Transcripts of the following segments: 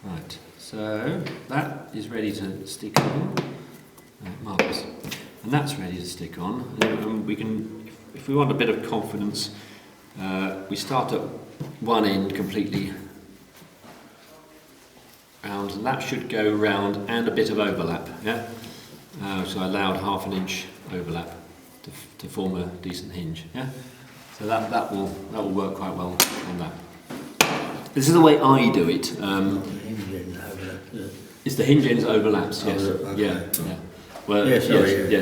Right, so that is ready to stick on. Marvellous. And that's ready to stick on. And we can, if we want a bit of confidence, we start at one end completely round, and that should go round and a bit of overlap. Yeah. So I allowed 1/2 inch overlap to form a decent hinge. Yeah. So that will work quite well on that. This is the way I do it. It's the hinge ends overlaps. Yes. Okay. Yeah. Well, yes.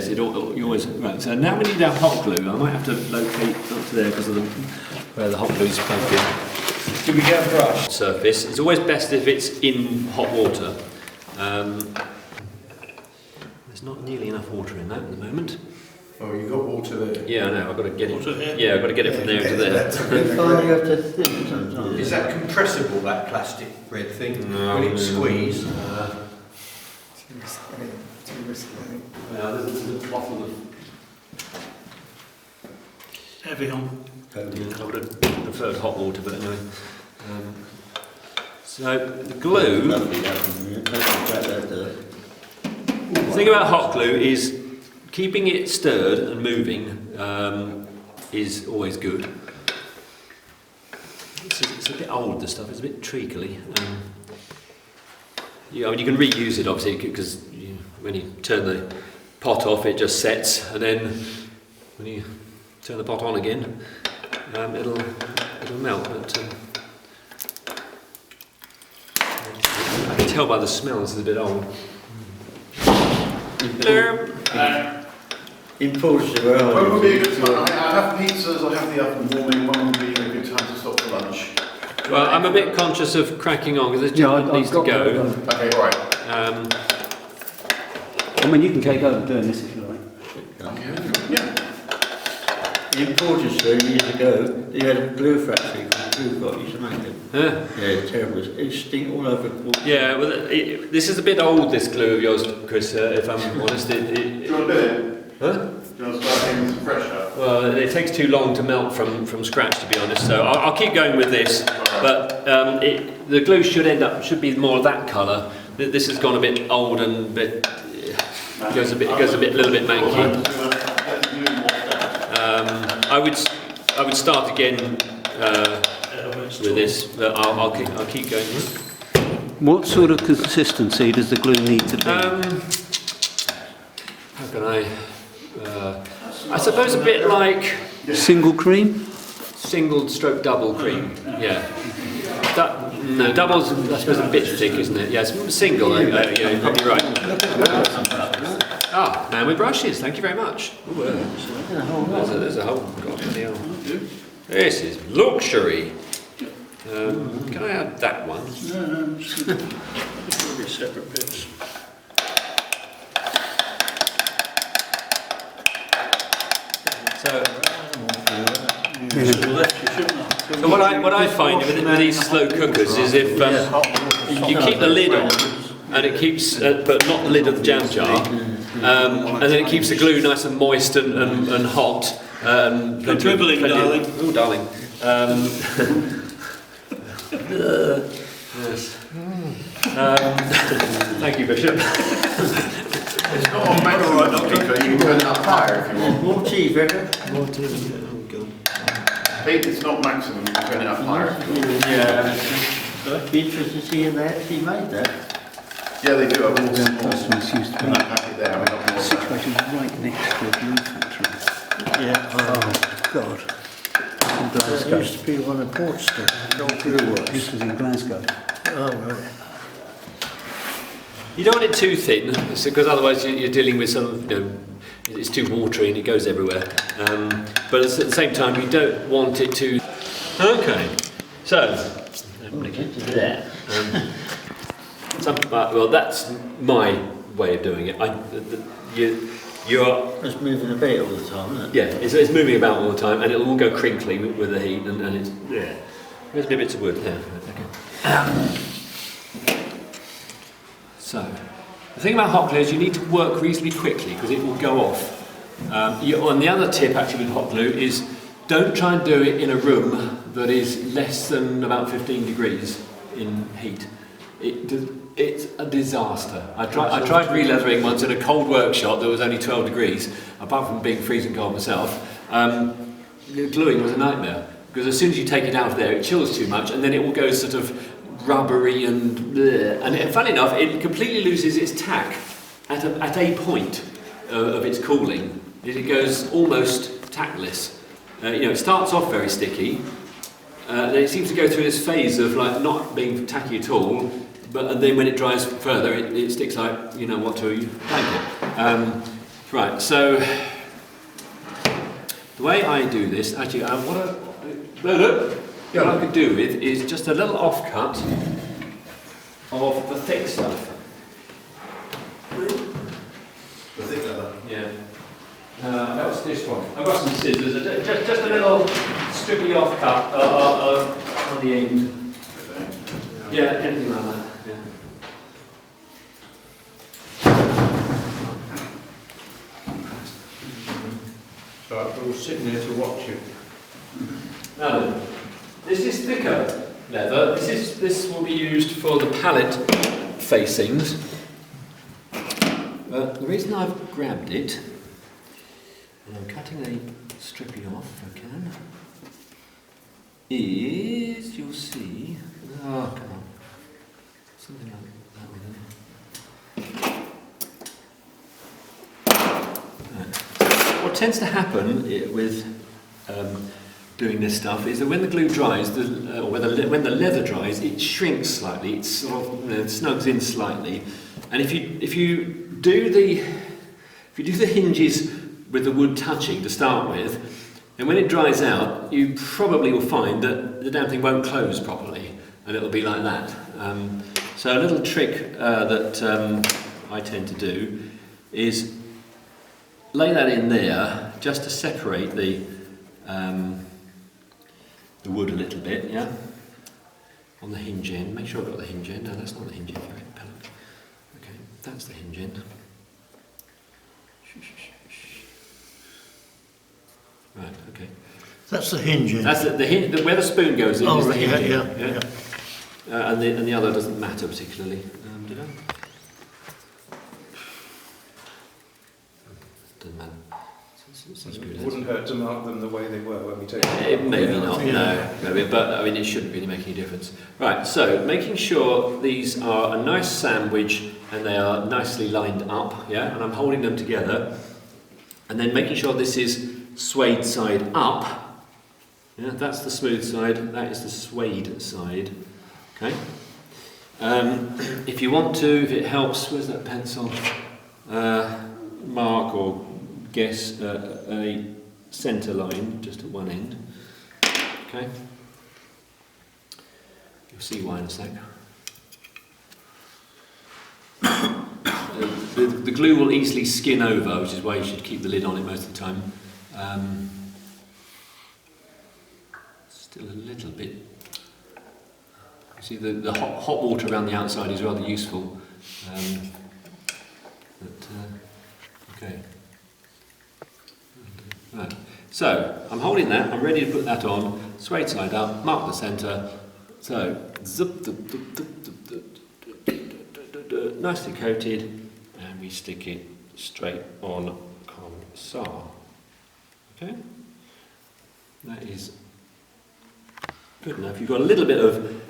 It you always right. So now we need our hot glue. I might have to locate up to there because of where the hot glue is plugged in. Do we get a brush? Surface. It's always best if it's in hot water. There's not nearly enough water in that at the moment. Oh, you got water there. Yeah, I know. I've got to get it. Yeah, I've got to get it from there to there. Is that compressible? That plastic red thing? No, Will it squeeze? There's a bottle of. Evian. I would have preferred hot water, but anyway. So the glue. The thing about hot glue is keeping it stirred and moving is always good. It's a bit old, this stuff. It's a bit treacly. I mean, you can reuse it obviously because when you turn the pot off, it just sets, and then when you turn the pot on again, it'll melt. But I can tell by the smell this is a bit old. In Portugal, when would be a good time? I have pizzas, I have the oven warming. When would be a good time to stop for lunch? Well, I'm a bit conscious of cracking on because this gentleman needs to go. Okay, right. I mean, you can take over doing this if you like. Yeah. in Portugal years ago, they had a glue factory called Glue Got, used to make them. Yeah. Yeah, terrible. It stink all over. Yeah, well, this is a bit old, this glue of yours, Chris, if I'm honest. Do you want a bit? Huh? Do you want to start getting some fresh up? Well, it takes too long to melt from scratch, to be honest. So I'll keep going with this, but the glue should be more of that colour. This has gone a bit old and a bit goes a little bit manky. I would start again with this, but I'll keep going. What sort of consistency does the glue need to be? How can I suppose a bit like Single cream? single stroke double cream. Yeah. No, double's I suppose a bit thick, isn't it? Yes, single. Yeah, you're probably right. Ah, man with brushes. Thank you very much. Ooh, there's a whole. God, bloody hell. This is luxury. Can I add that one? No, it's probably separate bits. So what I find with these slow cookers is if you keep the lid on and it keeps, but not the lid of the jam jar, and then it keeps the glue nice and moist and hot. You're dribbling, darling. Oh, darling. Yes. Thank you, Bishop. It's not on maximum cooker, you can turn it up higher if you want. More cheese, reckon? Pete, it's not maximum, you can turn it up higher if you want. Yeah. I'd be interested to see if they actually made that. Yeah, they do have all Customers used to in that packet there. I mean, not more. situated right next to a glue factory. Yeah. Oh, God. In That Glasgow. used to be one of Portsmouth. This was in Glasgow. Oh, right. You don't want it too thin, because otherwise you're dealing with some, it's too watery and it goes everywhere. But at the same time, you don't want it to. Okay, so there. Well, that's my way of doing it. You're. It's moving a bit all the time, isn't it? Yeah, it's moving about all the time, and it'll all go crinkly with the heat, and it's There's bits of wood. Yeah. Okay. So, the thing about hot glue is you need to work reasonably quickly because it will go off. And the other tip actually with hot glue is don't try and do it in a room that is less than about 15 degrees in heat. It's a disaster. I tried re-leathering once in a cold workshop that was only 12 degrees, apart from being freezing cold myself. Gluing was a nightmare, because as soon as you take it out of there, it chills too much, and then it all goes sort of rubbery and bleh. And funny enough, it completely loses its tack at a point of its cooling. It goes almost tactless. It starts off very sticky, then it seems to go through this phase of like not being tacky at all, and then when it dries further, it sticks like you know what to a blanket. Right, so the way I do this, actually, what I could do with is just a little offcut of the thick stuff. The thick leather. Yeah. That's this one. I've got some scissors, just a little strippy offcut on the end. Yeah, anything like that. Yeah. So we're all sitting there to watch you. Now then, this is thicker leather. This will be used for the pallet facings. The reason I've grabbed it, and I'm cutting a strippy off if I can, is, you'll see, oh come on, something like that with it. What tends to happen with doing this stuff is that when the glue dries, when the leather dries, it shrinks slightly, it sort of snugs in slightly, and if you do the hinges with the wood touching to start with, and when it dries out, you probably will find that the damn thing won't close properly, and it'll be like that. So a little trick that I tend to do is lay that in there just to separate the wood a little bit, yeah, on the hinge end. Make sure I've got the hinge end. No, that's not the hinge end. Okay, that's the hinge end. Right, okay. That's the hinge in. That's the hinge. Where the spoon goes in is the right, hinge yeah, end. yeah. And the other doesn't matter particularly. Did I? Doesn't matter. It wouldn't hurt to mark them the way they were when we take them. It maybe not, Yeah. no. Maybe, but I mean, it shouldn't really make any difference. Right, so making sure these are a nice sandwich and they are nicely lined up, yeah, and I'm holding them together, and then making sure this is swayed side up. Yeah, that's the smooth side, that is the swayed side. Okay. If you want to, if it helps, where's that pencil? Mark or guess a centre line just at one end. Okay. You'll see why in a sec. The glue will easily skin over, which is why you should keep the lid on it most of the time. Still a little bit. You see, the hot water around the outside is rather useful. Okay. Right. So I'm holding that. I'm ready to put that on. Straight side up. Mark the centre. So zip, nicely coated, and we stick it straight on comme ça. Okay. That is good enough. You've got a little bit of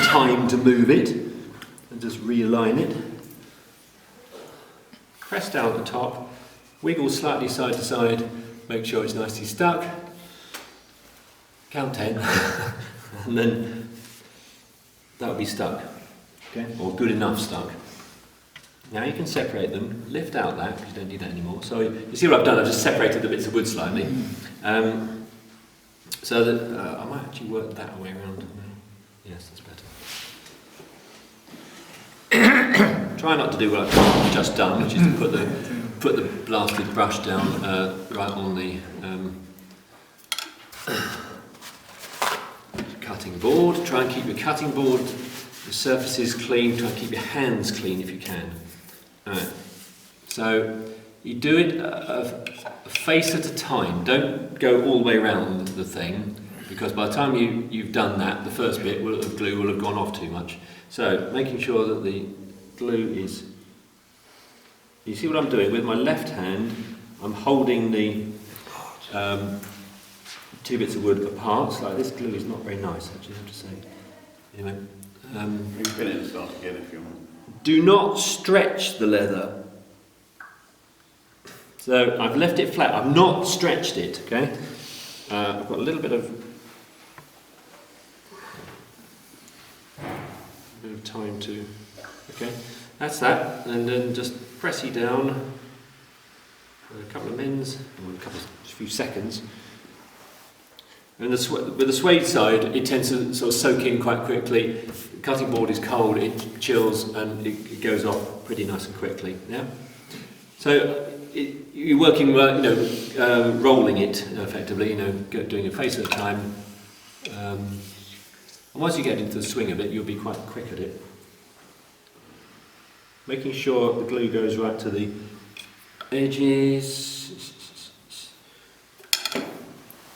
time to move it, and just realign it. Press down at the top, wiggle slightly side to side, make sure it's nicely stuck. Count 10, and then that'll be stuck, okay, or good enough stuck. Now you can separate them, lift out that, because you don't need that anymore. So you see what I've done, I've just separated the bits of wood slightly. So that I might actually work that way around. Yes, that's better. Try not to do what I've just done, which is to put the blasted brush down right on the cutting board. Try and keep your cutting board, the surfaces clean. Try and keep your hands clean if you can. Alright. So you do it a face at a time. Don't go all the way around the thing. because by the time you've done that, the first bit of glue will have gone off too much. So making sure that the glue is, you see what I'm doing with my left hand, I'm holding the two bits of wood apart. So this glue is not very nice, actually, I have to say. Anyway, You can pin it and start again if you want. do not stretch the leather. So I've left it flat, I've not stretched it, okay? I've got a little bit of time to, okay, that's that, and then just pressy down for a couple of mins, or a few seconds. And with the suede side, it tends to sort of soak in quite quickly. The cutting board is cold, it chills, and it goes off pretty nice and quickly. Yeah. So you're working, rolling it effectively. Doing a face at a time. And once you get into the swing of it, you'll be quite quick at it. Making sure the glue goes right to the edges.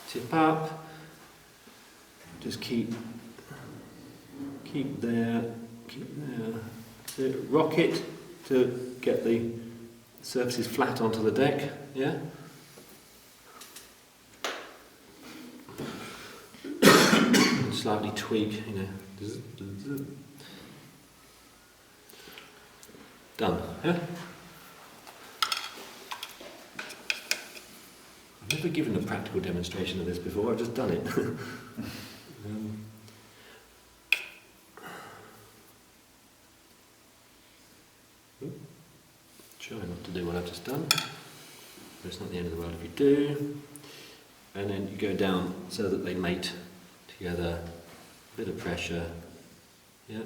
Tip up. Just keep there. So rock it to get the surfaces flat onto the deck. Yeah. Slightly tweak, Done. Yeah. I've never given a practical demonstration of this before. I've just done it. Try not to do what I've just done, but it's not the end of the world if you do. And then you go down so that they mate together. A bit of pressure. Yeah.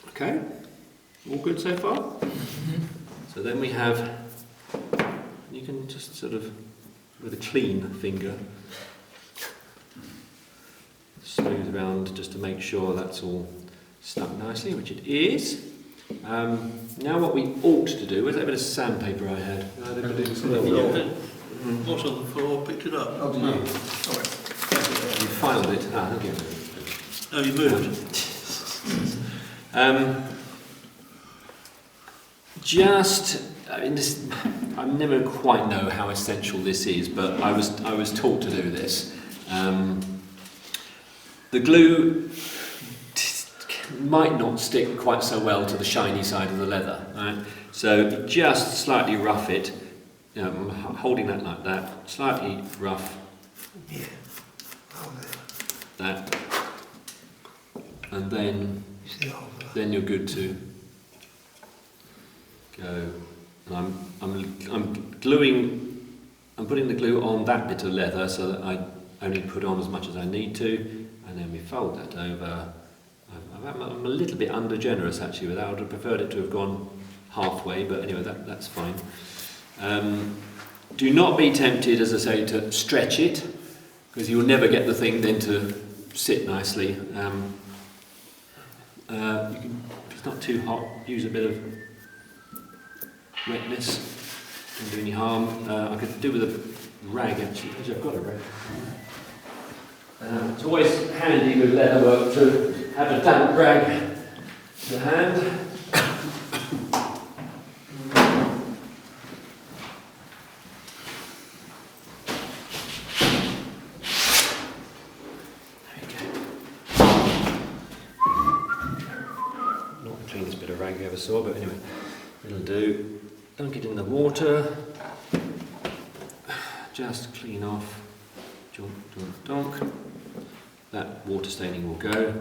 Okay. All good so far? Mm-hmm. So then we have, you can just sort of, with a clean finger, smooth around just to make sure that's all stuck nicely, which it is. Now what we ought to do, where's that bit of sandpaper I had? What's on the floor? Picked it up. Oh, did you? You filed it. Thank you. Oh, you moved. I never quite know how essential this is, but I was taught to do this. The glue might not stick quite so well to the shiny side of the leather, right? So just slightly rough it. I'm holding that like that, slightly rough. Yeah. That, and then you're good to go. And I'm gluing. I'm putting the glue on that bit of leather so that I only put on as much as I need to, and then we fold that over. I'm a little bit under generous actually with that. I would have preferred it to have gone halfway, but anyway, that's fine. Do not be tempted, as I say, to stretch it, because you'll never get the thing then to sit nicely. You can, if it's not too hot, use a bit of wetness. Doesn't do any harm. I could do with a rag actually. I've got a rag. It's always handy with leatherwork to have a damp rag to hand. Saw, but anyway, it'll do. Dunk it in the water, just clean off, donk. That water staining will go,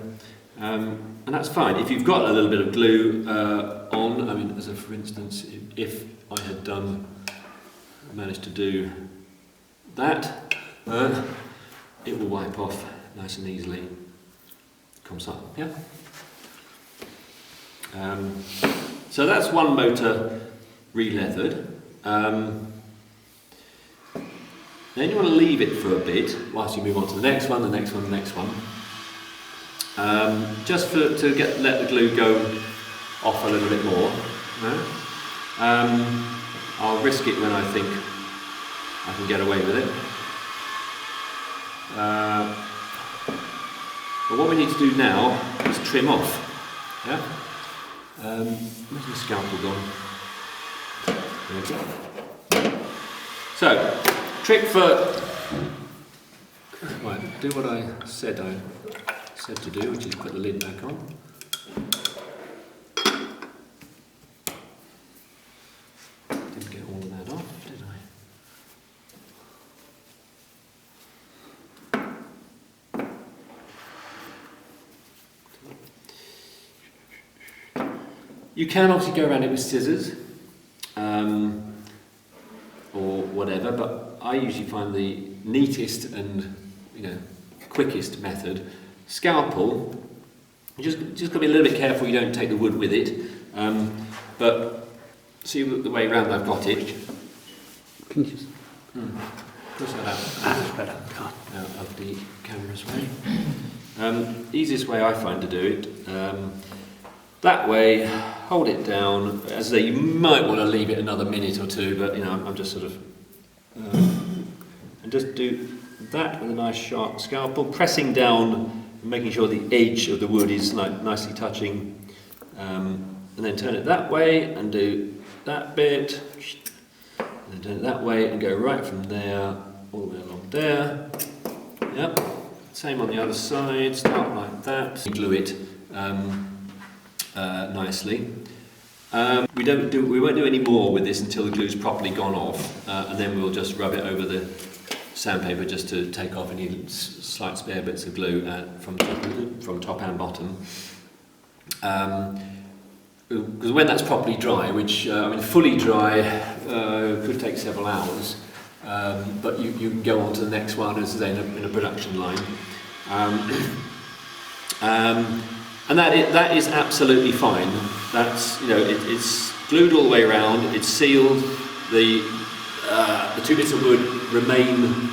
and that's fine. If you've got a little bit of glue on, I mean, as a for instance, if I had managed to do that, it will wipe off nice and easily. Comes up, yeah. So that's one motor re-leathered. Then you want to leave it for a bit whilst you move on to the next one, the next one, the next one. Just let the glue go off a little bit more. I'll risk it when I think I can get away with it. But what we need to do now is trim off. Yeah? Where's my scalpel gone? There we go. So, trick for... Right, do what I said to do, which is put the lid back on. Didn't get all of that off, did I? You can obviously go around it with scissors, or whatever, but I usually find the neatest and quickest method. Scalpel, you just got to be a little bit careful you don't take the wood with it, but see the way round I've got it. Can you just... Push that out. That's better. Out of the camera's way. Easiest way I find to do it, that way, hold it down. As I say, you might want to leave it another minute or two, but I'm just sort of, and just do that with a nice sharp scalpel, pressing down, making sure the edge of the wood is nicely touching, and then turn it that way and do that bit, and then turn it that way and go right from there all the way along there. Yep. Same on the other side. Start like that. Glue it nicely. We won't do any more with this until the glue's properly gone off, and then we'll just rub it over the sandpaper just to take off any slight spare bits of glue from top and bottom. Because when that's properly dry, which fully dry could take several hours, but you can go on to the next one as in a production line, and that is absolutely fine. That's it's glued all the way around. It's sealed. The 2 bits of wood remain,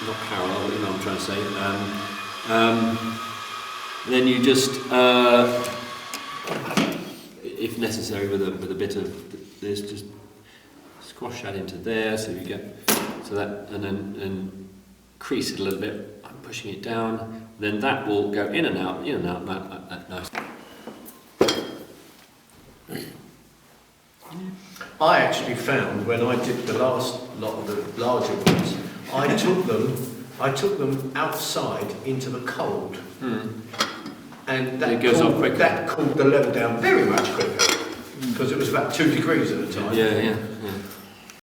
not parallel. You know what I'm trying to say. Then you just, if necessary, with a bit of this, just squash that into there, so you get that, and then crease it a little bit. I'm pushing it down. Then that will go in and out, nice. I actually found when I did the last lot of the larger ones, I took them outside into the cold, and that cooled the level down very much quicker because it was about 2 degrees at the time. Yeah.